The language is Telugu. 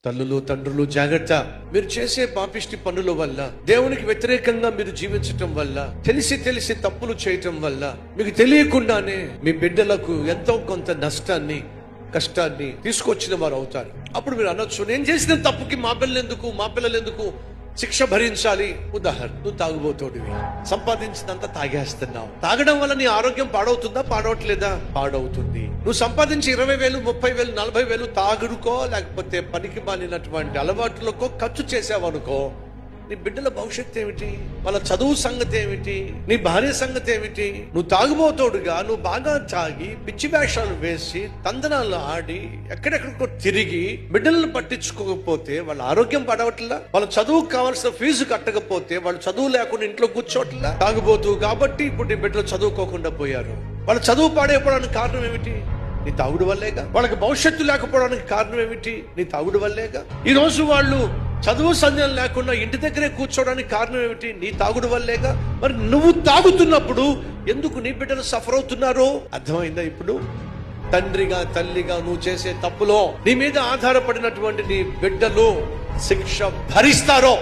తల్లులు తండ్రులు జాగ్రత్త. మీరు చేసే పాపిష్టి పనుల వల్ల, దేవునికి వ్యతిరేకంగా మీరు జీవించటం వల్ల, తెలిసి తప్పులు చేయటం వల్ల మీకు తెలియకుండానే మీ బిడ్డలకు ఎంతో కొంత నష్టాన్ని, కష్టాన్ని తీసుకొచ్చిన వారు అవుతారు. అప్పుడు మీరు అనొచ్చు, నేను చేసిన తప్పుకి మా పిల్లలు ఎందుకు శిక్ష భరించాలి. ఉదాహరణ, నువ్వు తాగుబోతోడివి, సంపాదించినంత తాగేస్తున్నావు. తాగడం వల్ల నీ ఆరోగ్యం పాడవుతుందా? పాడవట్లేదా? పాడవుతుంది. నువ్వు సంపాదించి 20,000, 30,000, 40,000 తాగుడుకో లేకపోతే పనికి మాలినటువంటి అలవాట్లకో ఖర్చు చేసావనుకో, నీ బిడ్డల భవిష్యత్తు ఏమిటి? వాళ్ళ చదువు సంగతి ఏమిటి? నీ భార్య సంగతి ఏమిటి? నువ్వు తాగుబోతోడుగా, నువ్వు బాగా తాగి పిచ్చి వేషాలు వేసి తందనాలు ఆడి ఎక్కడెక్కడికో తిరిగి బిడ్డలను పట్టించుకోకపోతే వాళ్ళ ఆరోగ్యం పడవట్లా? వాళ్ళ చదువుకు కావాల్సిన ఫీజు కట్టకపోతే వాళ్ళు చదువు లేకుండా ఇంట్లో కూర్చోట్లా? తాగుబోతు కాబట్టి ఇప్పుడు నీ బిడ్డలు చదువుకోకుండా పోయారు. వాళ్ళ చదువు పాడైపోవడానికి కారణం ఏమిటి? నీ తాగుడు వల్లేగా. వాళ్ళకి భవిష్యత్తు లేకపోవడానికి కారణం ఏమిటి? నీ తాగుడు వల్లేగా. ఈ రోజు వాళ్ళు చదువు సంధ్యం లేకుండా ఇంటి దగ్గరే కూర్చోవడానికి కారణం ఏమిటి? నీ తాగుడు వల్లేగా. మరి నువ్వు తాగుతున్నప్పుడు ఎందుకు నీ బిడ్డలు సఫర్ అవుతున్నారో అర్థమైందా? ఇప్పుడు తండ్రిగా, తల్లిగా నువ్వు చేసే తప్పులో నీ మీద ఆధారపడినటువంటి నీ బిడ్డలు శిక్ష భరిస్తారో